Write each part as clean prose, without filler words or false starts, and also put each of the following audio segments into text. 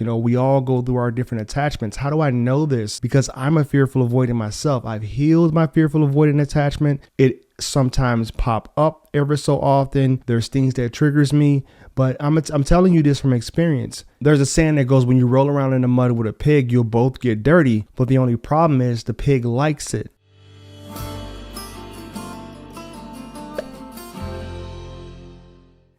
We all go through our different attachments. How do I know this? Because I'm a fearful avoidant myself. I've healed my fearful avoidant attachment. It sometimes pop up ever so often. There's things that triggers me, but I'm telling you this from experience. There's a saying that goes, when you roll around in the mud with a pig, you'll both get dirty. But the only problem is the pig likes it.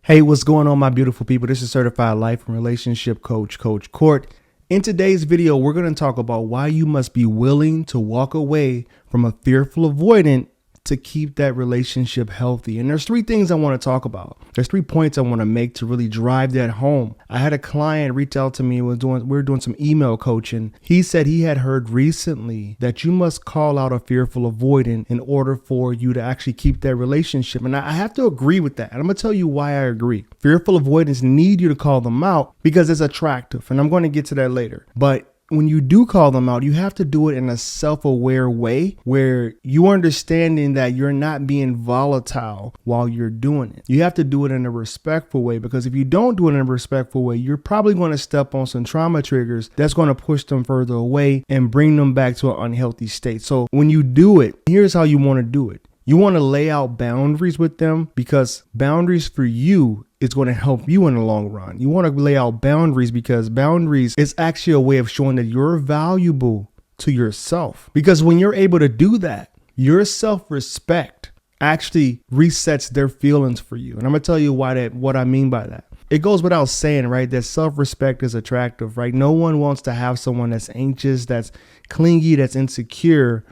Hey, what's going on, my beautiful people? This is Certified Life and Relationship Coach, Coach Court. In today's video, we're going to talk about why you must be willing to walk away from a fearful avoidant to keep that relationship healthy. And there's three things I want to talk about. There's 3 points I want to make to really drive that home. I had a client reach out to me. We were doing some email coaching. He said he had heard recently that you must call out a fearful avoidant in order for you to actually keep that relationship. And I have to agree with that. And I'm going to tell you why I agree. Fearful avoidants need you to call them out because it's attractive. And I'm going to get to that later. But when you do call them out, you have to do it in a self-aware way where you're understanding that you're not being volatile while you're doing it. You have to do it in a respectful way, because if you don't do it in a respectful way, you're probably going to step on some trauma triggers that's going to push them further away and bring them back to an unhealthy state. So when you do it, here's how you want to do it. You want to lay out boundaries with them, because boundaries for you is going to help you in the long run. You want to lay out boundaries because boundaries is actually a way of showing that you're valuable to yourself. Because when you're able to do that, your self-respect actually resets their feelings for you. And I'm going to tell you what I mean by that. It goes without saying, right, that self-respect is attractive, right? No one wants to have someone that's anxious, that's clingy, that's insecure,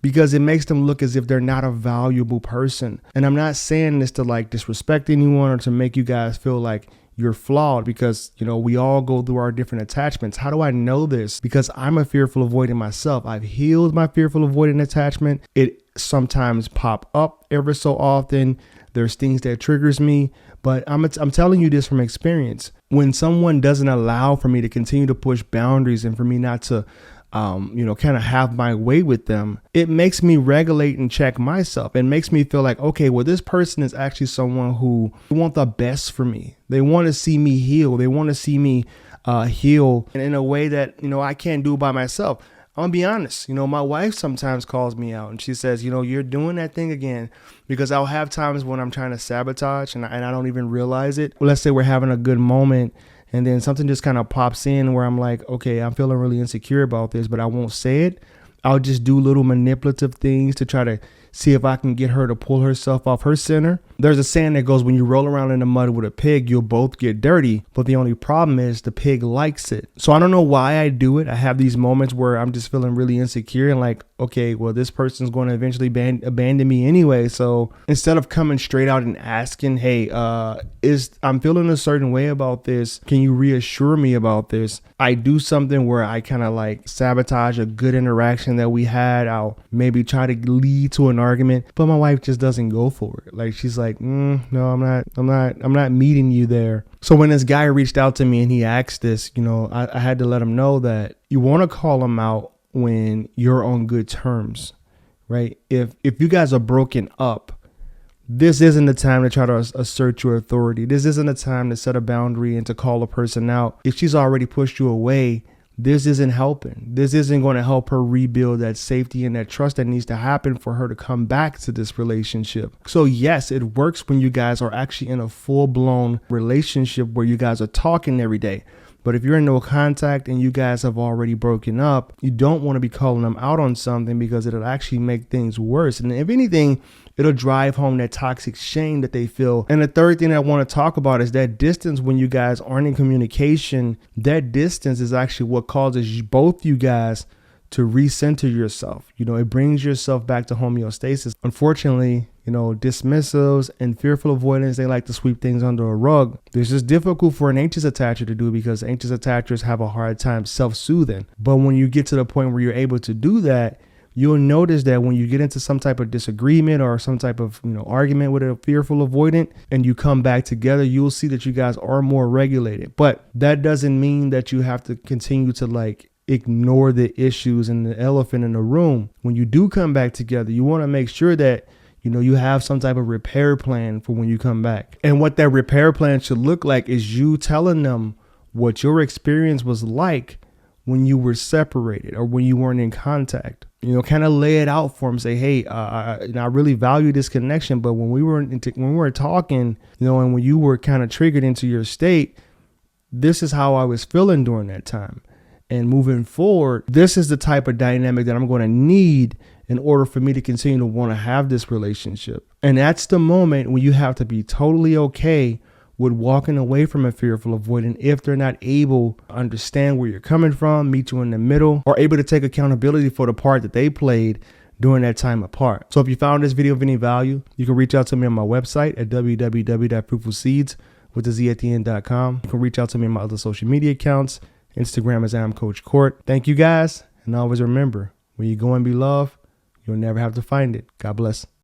because it makes them look as if they're not a valuable person. And I'm not saying this to like disrespect anyone or to make you guys feel like you're flawed, because, we all go through our different attachments. How do I know this? Because I'm a fearful avoidant myself. I've healed my fearful avoidant attachment. It sometimes pop up ever so often. There's things that triggers me, but I'm telling you this from experience. When someone doesn't allow for me to continue to push boundaries and for me not to kind of have my way with them, it makes me regulate and check myself. It makes me feel like, okay, well, this person is actually someone who wants the best for me. They want to see me heal. They want to see me heal in a way that, I can't do by myself. I'm gonna be honest. My wife sometimes calls me out and she says, you're doing that thing again, because I'll have times when I'm trying to sabotage and I don't even realize it. Well, let's say we're having a good moment, and then something just kind of pops in where I'm like, okay, I'm feeling really insecure about this, but I won't say it. I'll just do little manipulative things to try to see if I can get her to pull herself off her center. There's a saying that goes, when you roll around in the mud with a pig, you'll both get dirty. But the only problem is the pig likes it. So I don't know why I do it. I have these moments where I'm just feeling really insecure and like, okay, well, this person's going to eventually abandon me anyway. So instead of coming straight out and asking, hey, I'm feeling a certain way about this, can you reassure me about this? I do something where I kind of like sabotage a good interaction that we had. I'll maybe try to lead to an argument, but my wife just doesn't go for it. Like, she's like, no, I'm not meeting you there. So when this guy reached out to me and he asked this, I had to let him know that you want to call him out when you're on good terms, right? If you guys are broken up, this isn't the time to try to assert your authority. This isn't the time to set a boundary and to call a person out. If she's already pushed you away, this isn't helping. This isn't going to help her rebuild that safety and that trust that needs to happen for her to come back to this relationship. So yes, it works when you guys are actually in a full-blown relationship where you guys are talking every day. But if you're in no contact and you guys have already broken up, you don't want to be calling them out on something, because it'll actually make things worse. And if anything, it'll drive home that toxic shame that they feel. And the third thing I want to talk about is that distance. When you guys aren't in communication, that distance is actually what causes both you guys to recenter yourself. It brings yourself back to homeostasis. Unfortunately, dismissives and fearful avoidance, they like to sweep things under a rug. This is difficult for an anxious attacher to do, because anxious attachers have a hard time self-soothing. But when you get to the point where you're able to do that, you'll notice that when you get into some type of disagreement or some type of argument with a fearful avoidant and you come back together, you'll see that you guys are more regulated. But that doesn't mean that you have to continue to ignore the issues and the elephant in the room. When you do come back together, you want to make sure that you have some type of repair plan for when you come back. And what that repair plan should look like is you telling them what your experience was like when you were separated or when you weren't in contact. Kind of lay it out for them. Say, hey, I really value this connection, but when we were talking, and when you were kind of triggered into your state, this is how I was feeling during that time. And moving forward, this is the type of dynamic that I'm going to need in order for me to continue to want to have this relationship. And that's the moment when you have to be totally okay with walking away from a fearful avoidant if they're not able to understand where you're coming from, meet you in the middle, or able to take accountability for the part that they played during that time apart. So if you found this video of any value, you can reach out to me on my website at www.fruitfulseeds.com. You can reach out to me on my other social media accounts. Instagram is Coach Court. Thank you guys. And always remember, when you go and be loved, you'll never have to find it. God bless.